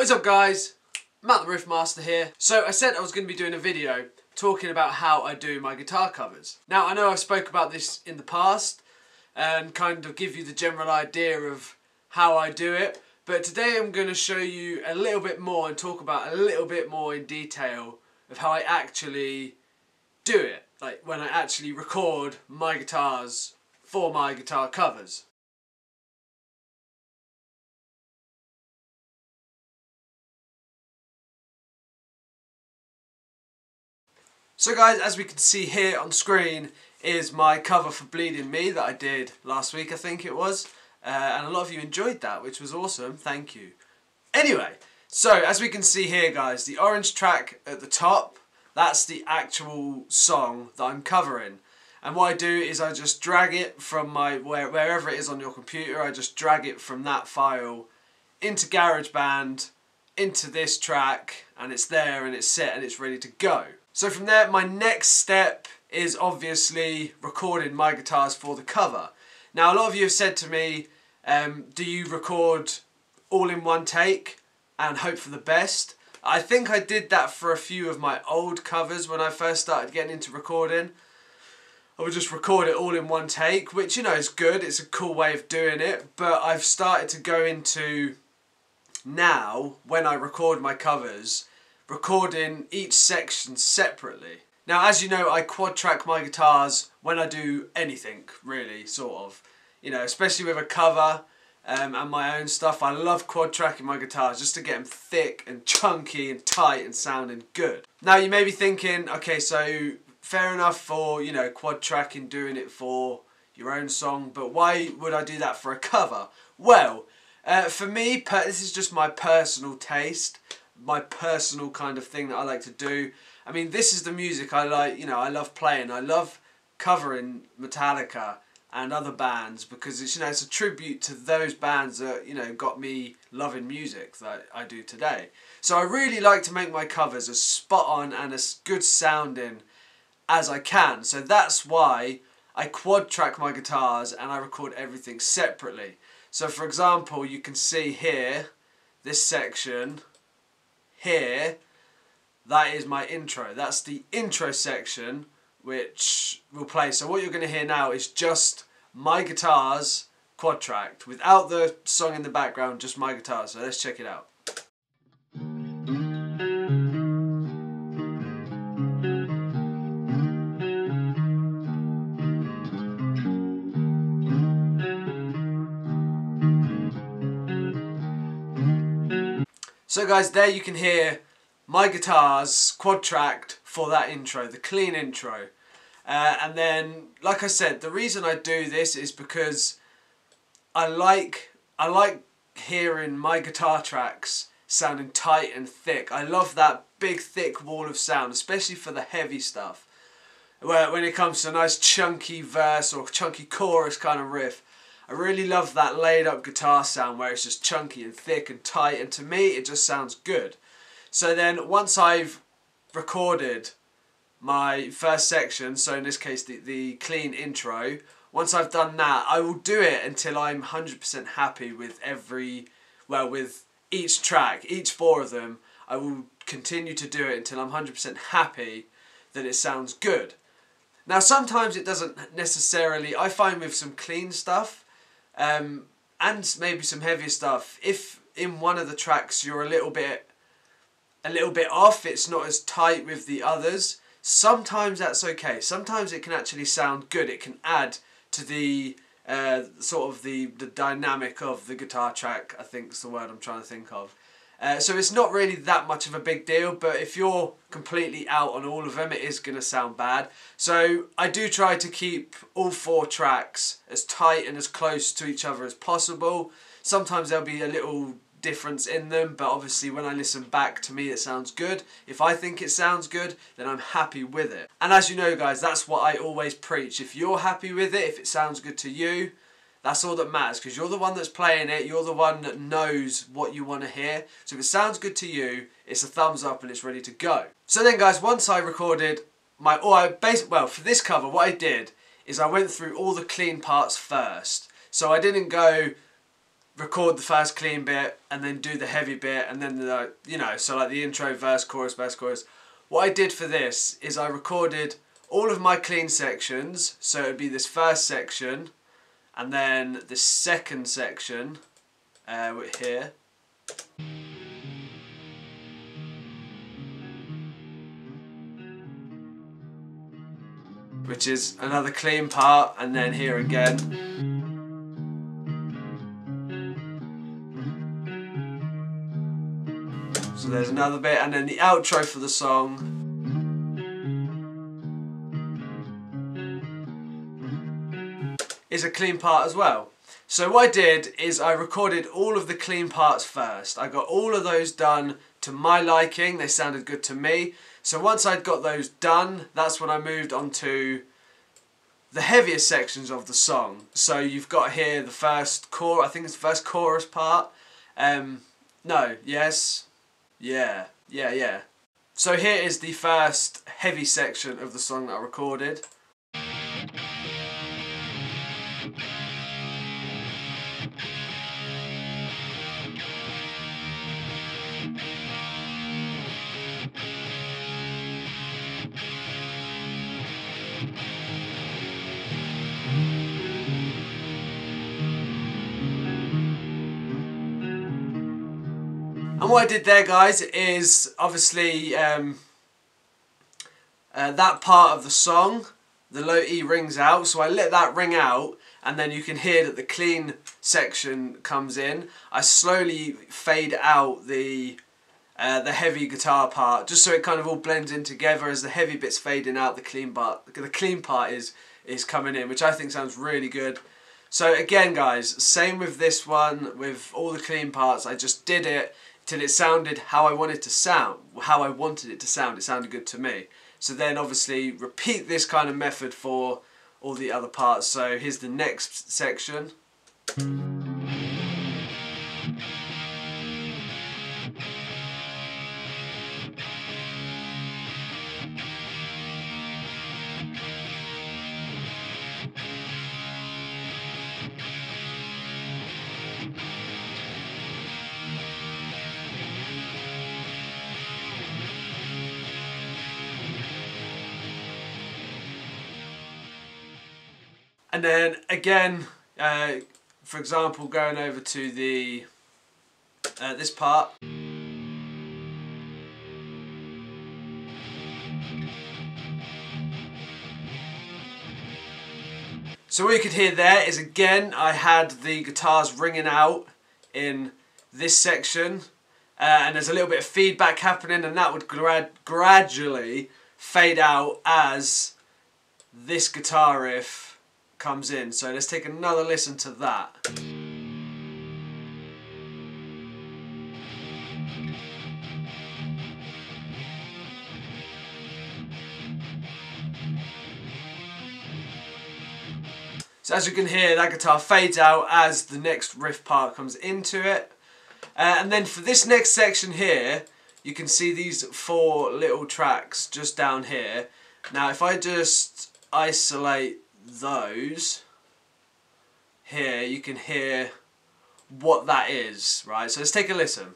What's up guys, Matt the Riff Master here. So I said I was going to be doing a video talking about how I do my guitar covers. Now I know I've spoke about this in the past and kind of give you the general idea of how I do it, but today I'm going to show you a little bit more and talk about a little bit more in detail of how I actually do it, like when I actually record my guitars for my guitar covers. So guys, as we can see here on screen is my cover for Bleeding Me that I did last week, I think it was. And a lot of you enjoyed that, which was awesome, thank you. Anyway, so as we can see here guys, the orange track at the top, that's the actual song that I'm covering. And what I do is I just drag it from my, wherever it is on your computer, I just drag it from that file into GarageBand, into this track, and it's there and it's set and it's ready to go. So from there, my next step is obviously recording my guitars for the cover. Now a lot of you have said to me, do you record all in one take and hope for the best? I think I did that for a few of my old covers when I first started getting into recording. I would just record it all in one take, which, you know, is good, it's a cool way of doing it, but I've started to go into now, when I record my covers, recording each section separately. Now as you know, I quad track my guitars when I do anything really, sort of, you know, especially with a cover and my own stuff. I love quad tracking my guitars just to get them thick and chunky and tight and sounding good. Now you may be thinking, okay, so fair enough for, you know, quad tracking, doing it for your own song, but why would I do that for a cover? Well, for me, this is just my personal taste, my personal kind of thing that I like to do. I mean, this is the music I like, you know, I love playing. I love covering Metallica and other bands because it's, you know, it's a tribute to those bands that, you know, got me loving music that I do today. So I really like to make my covers as spot on and as good sounding as I can. So that's why I quad track my guitars and I record everything separately. So for example, you can see here, this section here, that is my intro. That's the intro section which we'll play. So what you're going to hear now is just my guitars quad tracked without the song in the background, just my guitars. So let's check it out. So guys, there you can hear my guitars quad tracked for that intro, the clean intro. And then, like I said, the reason I do this is because I like hearing my guitar tracks sounding tight and thick. I love that big thick wall of sound, especially for the heavy stuff. When it comes to a nice chunky verse or chunky chorus kind of riff, I really love that laid up guitar sound where it's just chunky and thick and tight, and to me it just sounds good. So then once I've recorded my first section, so in this case the clean intro, once I've done that, I will do it until I'm 100% happy with with each track, each four of them. I will continue to do it until I'm 100% happy that it sounds good. Now sometimes it doesn't necessarily, I find with some clean stuff, and maybe some heavier stuff, if in one of the tracks you're a little bit off, it's not as tight with the others, sometimes that's okay. Sometimes it can actually sound good. It can add to the sort of the dynamic of the guitar track, I think is the word I'm trying to think of. So it's not really that much of a big deal, but if you're completely out on all of them, it is going to sound bad. So I do try to keep all four tracks as tight and as close to each other as possible. Sometimes there'll be a little difference in them, but obviously when I listen back, to me it sounds good. If I think it sounds good, then I'm happy with it. And as you know guys, that's what I always preach. If you're happy with it, if it sounds good to you, that's all that matters, because you're the one that's playing it, you're the one that knows what you want to hear. So if it sounds good to you, it's a thumbs up and it's ready to go. So then guys, once I recorded for this cover, what I did is I went through all the clean parts first. So I didn't go record the first clean bit and then do the heavy bit, and then the, you know, so like the intro, verse, chorus, verse, chorus. What I did for this is I recorded all of my clean sections, so it would be this first section and then the second section here. Which is another clean part, and then here again. So there's another bit, and then the outro for the song. Is a clean part as well. So what I did is I recorded all of the clean parts first. I got all of those done to my liking, they sounded good to me. So once I'd got those done, that's when I moved on to the heavier sections of the song. So you've got here the first chorus, I think it's the first chorus part. No, yes, yeah. So here is the first heavy section of the song that I recorded. And what I did there, guys, is obviously that part of the song, the low E rings out, so I let that ring out, and then you can hear that the clean section comes in. I slowly fade out the heavy guitar part, just so it kind of all blends in together. As the heavy bit's fading out, the clean part is coming in, which I think sounds really good. So again, guys, same with this one, with all the clean parts. I just did it till it sounded how I wanted it to sound, It sounded good to me. So then obviously repeat this kind of method for all the other parts. So here's the next section. And then again, for example, going over to the this part. So what you could hear there is, again, I had the guitars ringing out in this section, and there's a little bit of feedback happening, and that would gradually fade out as this guitar riff comes in. So let's take another listen to that. So as you can hear, that guitar fades out as the next riff part comes into it. And then for this next section here, you can see these 4 little tracks just down here. Now if I just isolate those here, you can hear what that is, right? So let's take a listen.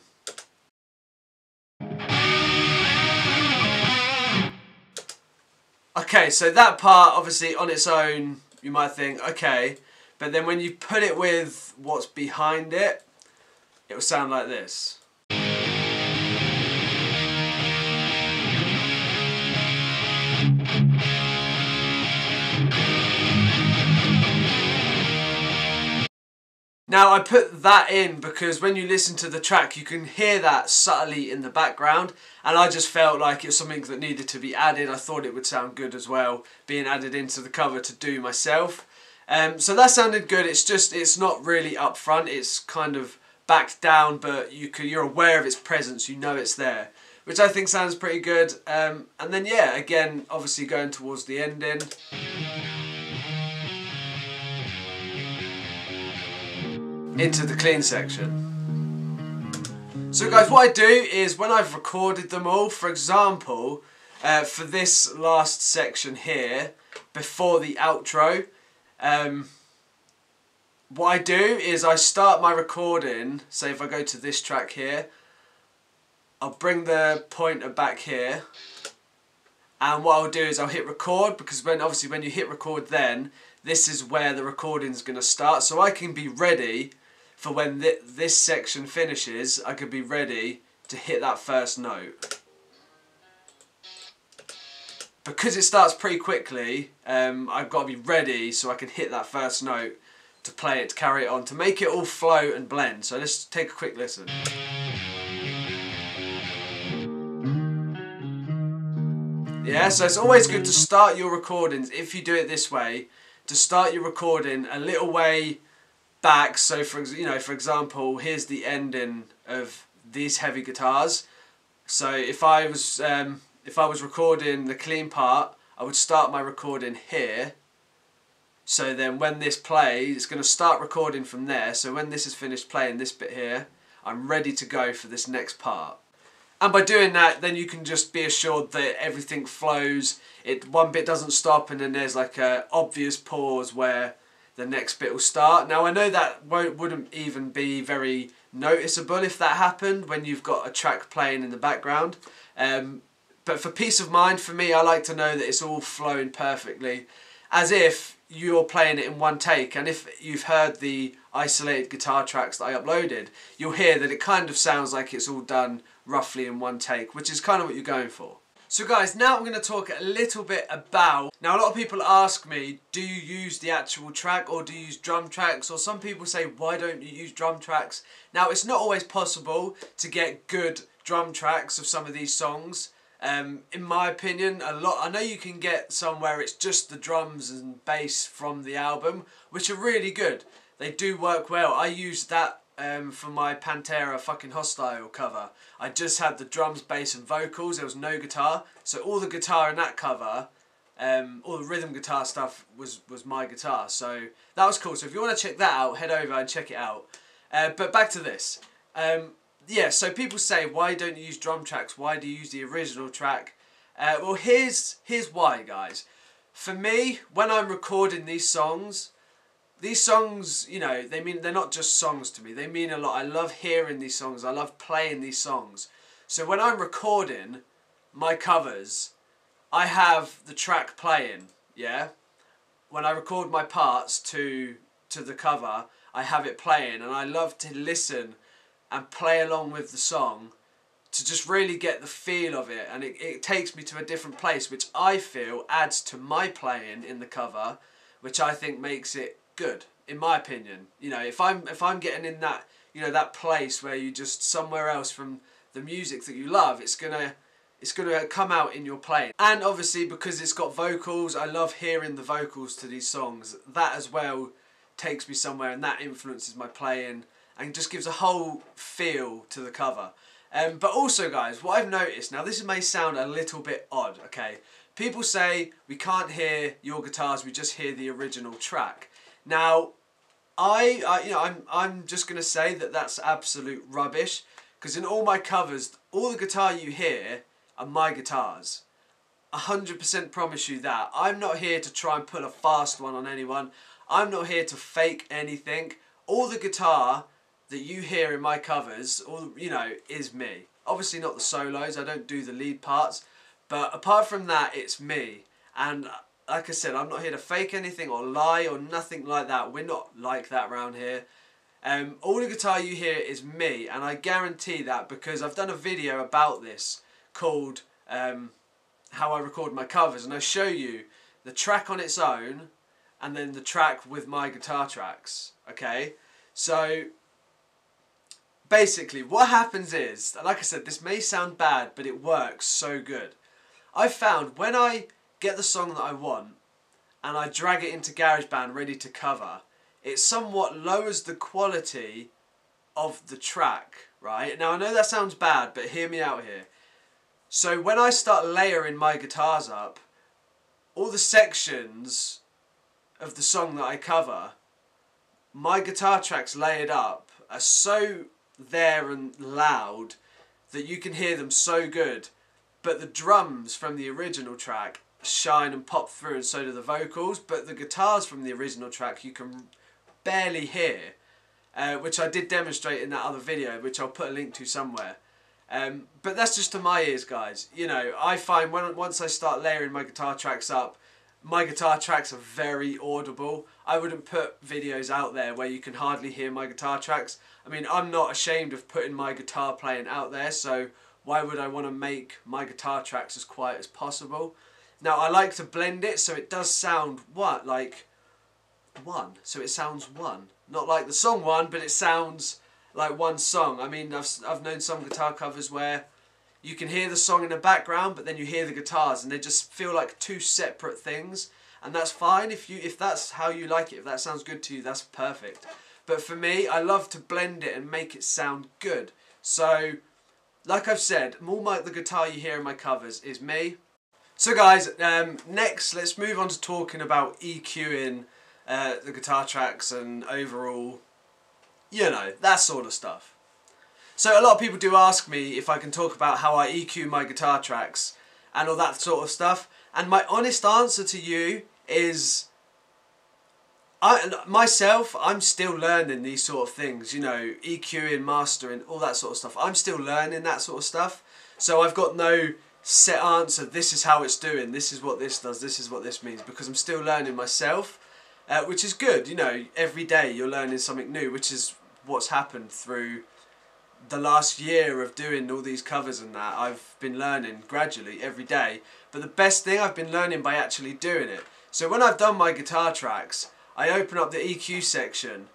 Okay, so that part obviously on its own you might think okay, but then when you put it with what's behind it, it will sound like this. Now I put that in because when you listen to the track you can hear that subtly in the background, and I just felt like it was something that needed to be added. I thought it would sound good as well, being added into the cover to do myself. So that sounded good. It's not really up front, it's kind of back down, but you're aware of its presence, you know it's there, which I think sounds pretty good. And then yeah, again, obviously going towards the ending. Into the clean section. So guys, what I do is when I've recorded them all, for example, for this last section here, before the outro, what I do is I start my recording, say if I go to this track here, I'll bring the pointer back here, and what I'll do is I'll hit record, because obviously when you hit record then, this is where the recording is going to start, so I can be ready for when this section finishes. I could be ready to hit that first note. Because it starts pretty quickly, I've got to be ready so I can hit that first note to play it, to carry it on, to make it all flow and blend. So let's take a quick listen. Yeah, so it's always good to start your recordings, if you do it this way, to start your recording a little way back. So for example, here's the ending of these heavy guitars. So if I was recording the clean part, I would start my recording here. So then when this plays, it's going to start recording from there. So when this is finished playing this bit here, I'm ready to go for this next part. And by doing that, then you can just be assured that everything flows. One bit doesn't stop, and then there's like a obvious pause where the next bit will start. Now I know that wouldn't even be very noticeable if that happened when you've got a track playing in the background. But for peace of mind, for me, I like to know that it's all flowing perfectly, as if you're playing it in one take. And if you've heard the isolated guitar tracks that I uploaded, you'll hear that it kind of sounds like it's all done roughly in one take, which is kind of what you're going for. So guys, now I'm going to talk a little bit about, now a lot of people ask me, do you use the actual track or do you use drum tracks? Or some people say, why don't you use drum tracks? Now it's not always possible to get good drum tracks of some of these songs. In my opinion, I know you can get some where it's just the drums and bass from the album, which are really good. They do work well. I used that for my Pantera Fucking Hostile cover. I just had the drums, bass and vocals. There was no guitar. So all the guitar in that cover, all the rhythm guitar stuff was my guitar. So that was cool. So if you want to check that out, head over and check it out. But back to this. Yeah, so people say, why don't you use drum tracks? Why do you use the original track? Well, here's why, guys. For me, when I'm recording these songs, you know, they're not just songs to me. They mean a lot. I love hearing these songs. I love playing these songs. So when I'm recording my covers, I have the track playing, yeah? When I record my parts to the cover, I have it playing, and I love to listen and play along with the song to just really get the feel of it, and it takes me to a different place, which I feel adds to my playing in the cover, which I think makes it good, in my opinion. You know, if I'm getting in that, you know, that place where you just somewhere else from the music that you love, it's gonna come out in your playing. And obviously because it's got vocals, I love hearing the vocals to these songs. That as well takes me somewhere, and that influences my playing and just gives a whole feel to the cover. But also guys, what I've noticed, now this may sound a little bit odd, okay? People say we can't hear your guitars, we just hear the original track. Now, I'm just going to say that that's absolute rubbish, because in all my covers, all the guitar you hear are my guitars. 100% promise you that. I'm not here to try and put a fast one on anyone. I'm not here to fake anything. All the guitar that you hear in my covers, is me. Obviously not the solos, I don't do the lead parts, but apart from that, it's me. And like I said, I'm not here to fake anything or lie or nothing like that. We're not like that around here. All the guitar you hear is me, and I guarantee that because I've done a video about this called How I Record My Covers, and I show you the track on its own and then the track with my guitar tracks, okay? So basically what happens is, like I said, this may sound bad, but it works so good. I've found when I get the song that I want and I drag it into GarageBand ready to cover, it somewhat lowers the quality of the track, right? Now I know that sounds bad, but hear me out here. So when I start layering my guitars up, all the sections of the song that I cover, my guitar tracks layered up are so there and loud that you can hear them so good, but the drums from the original track shine and pop through, and so do the vocals, but the guitars from the original track, you can barely hear, which I did demonstrate in that other video, which I'll put a link to somewhere. But that's just to my ears, guys. You know, I find once I start layering my guitar tracks up, my guitar tracks are very audible. I wouldn't put videos out there where you can hardly hear my guitar tracks. I mean, I'm not ashamed of putting my guitar playing out there, so why would I want to make my guitar tracks as quiet as possible? Now, I like to blend it so it does sound like one. So it sounds one. Not like the song one, but it sounds like one song. I mean, I've known some guitar covers where you can hear the song in the background, but then you hear the guitars, and they just feel like two separate things. And that's fine if that's how you like it. If that sounds good to you, that's perfect. But for me, I love to blend it and make it sound good. So, like I've said, the guitar you hear in my covers is me. So guys, next let's move on to talking about EQing the guitar tracks and overall, you know, that sort of stuff. So a lot of people do ask me if I can talk about how I EQ my guitar tracks and all that sort of stuff. And my honest answer to you is, I'm still learning these sort of things, you know, EQing, mastering, all that sort of stuff. I'm still learning that sort of stuff. So I've got no set answer, this is how it's doing, this is what this does, this is what this means, because I'm still learning myself, which is good. You know, every day you're learning something new, which is what's happened through the last year of doing all these covers and that. I've been learning gradually every day, but the best thing, I've been learning by actually doing it. So when I've done my guitar tracks, I open up the EQ section,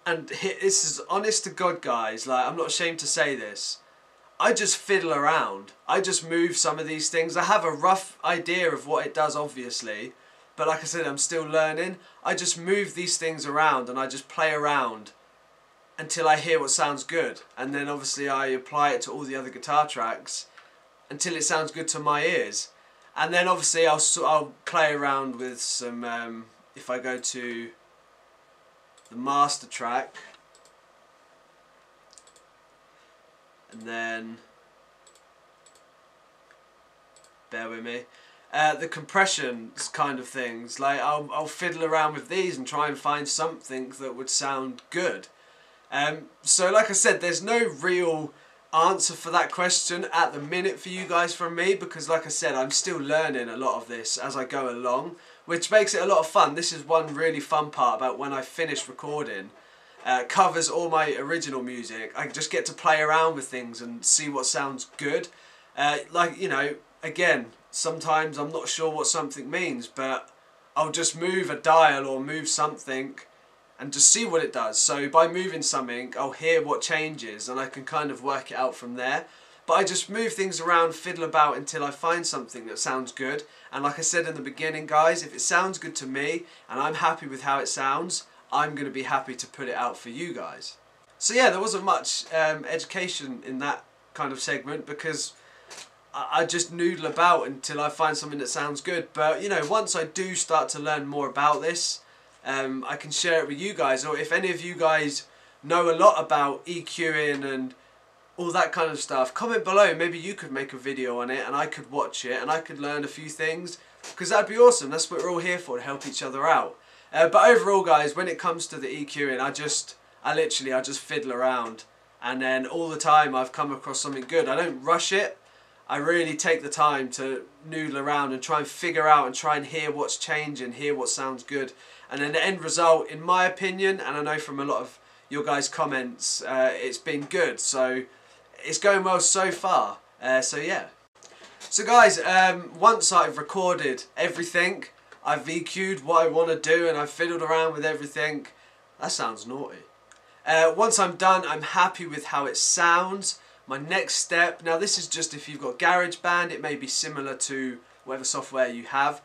and this is honest to God, guys, like, I'm not ashamed to say this, I just fiddle around. I just move some of these things. I have a rough idea of what it does, obviously, but like I said, I'm still learning. I just move these things around and I just play around until I hear what sounds good, and then obviously I apply it to all the other guitar tracks until it sounds good to my ears. And then obviously I'll play around with some, if I go to the master track, and then, bear with me, the compressions kind of things, like I'll fiddle around with these and try and find something that would sound good. So like I said, there's no real answer for that question at the minute for you guys from me, because like I said, I'm still learning a lot of this as I go along, which makes it a lot of fun. This is one really fun part about when I finish recording covers or my original music. I just get to play around with things and see what sounds good. Like, you know, again, sometimes I'm not sure what something means, but I'll just move a dial or move something and just see what it does. So by moving something, I'll hear what changes and I can kind of work it out from there. But I just move things around, fiddle about until I find something that sounds good. And like I said in the beginning, guys, if it sounds good to me and I'm happy with how it sounds, I'm going to be happy to put it out for you guys. So yeah, there wasn't much education in that kind of segment, because I just noodle about until I find something that sounds good. But you know, once I do start to learn more about this, I can share it with you guys, or if any of you guys know a lot about EQing and all that kind of stuff, comment below. Maybe you could make a video on it and I could watch it and I could learn a few things, because that'd be awesome. That's what we're all here for, to help each other out. But overall, guys, when it comes to the EQing, I just fiddle around, and then all the time I've come across something good. I don't rush it. I really take the time to noodle around and try and figure out and try and hear what's changing, hear what sounds good. And then the end result, in my opinion, and I know from a lot of your guys' comments, it's been good. So it's going well so far. So yeah. So guys, once I've recorded everything, I've EQ'd what I want to do and I've fiddled around with everything. That sounds naughty. Once I'm done, I'm happy with how it sounds. My next step, now this is just if you've got GarageBand, it may be similar to whatever software you have.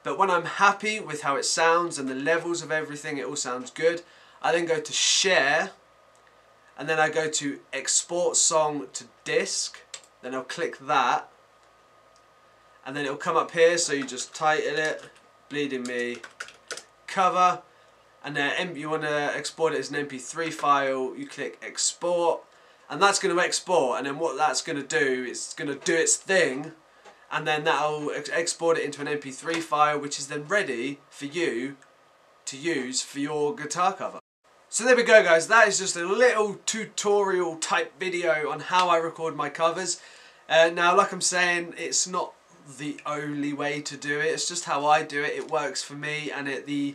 But when I'm happy with how it sounds and the levels of everything, it all sounds good, I then go to Share, and then I go to Export Song to Disk, then I'll click that, and then it'll come up here, so you just title it, Bleeding Me cover, and then you want to export it as an MP3 file, you click Export, and that's going to export, and then what that's going to do, it's going to do its thing, and then that'll export it into an MP3 file, which is then ready for you to use for your guitar cover. So there we go guys, that is just a little tutorial type video on how I record my covers. Now like I'm saying, it's not the only way to do it, it's just how I do it. It works for me and the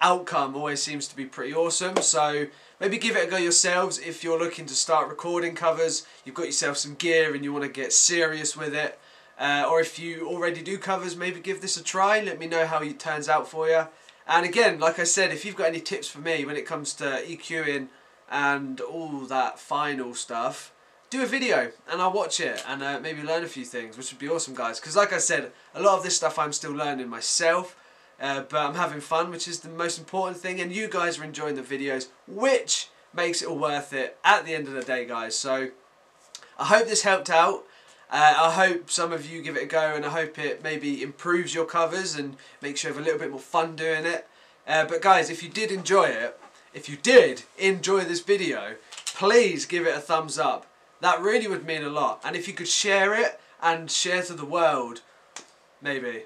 outcome always seems to be pretty awesome. So maybe give it a go yourselves if you're looking to start recording covers, you've got yourself some gear and you want to get serious with it. Or if you already do covers, maybe give this a try, let me know how it turns out for you. And again, like I said, if you've got any tips for me when it comes to EQing and all that final stuff, do a video and I'll watch it and maybe learn a few things, which would be awesome guys. Because like I said, a lot of this stuff I'm still learning myself, but I'm having fun, which is the most important thing, and you guys are enjoying the videos, which makes it all worth it at the end of the day guys. So I hope this helped out. I hope some of you give it a go, and I hope it maybe improves your covers and makes you have a little bit more fun doing it. But guys, if you did enjoy it, if you did enjoy this video, please give it a thumbs up. That really would mean a lot. And if you could share it and share to the world, maybe.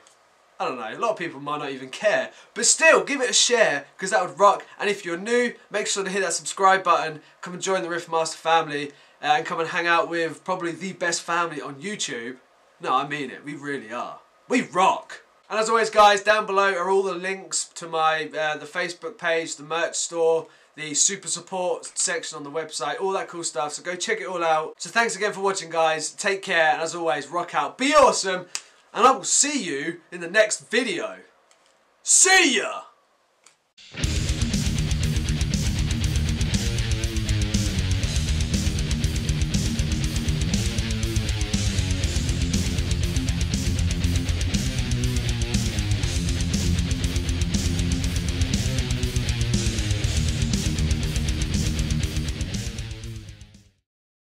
I don't know, a lot of people might not even care. But still, give it a share, because that would rock. And if you're new, make sure to hit that subscribe button. Come and join the Riff Master family. And come and hang out with probably the best family on YouTube. No, I mean it. We really are. We rock. And as always, guys, down below are all the links to my the Facebook page, the merch store, the super support section on the website, all that cool stuff. So go check it all out. So thanks again for watching, guys. Take care, and as always, rock out, be awesome, and I will see you in the next video. See ya!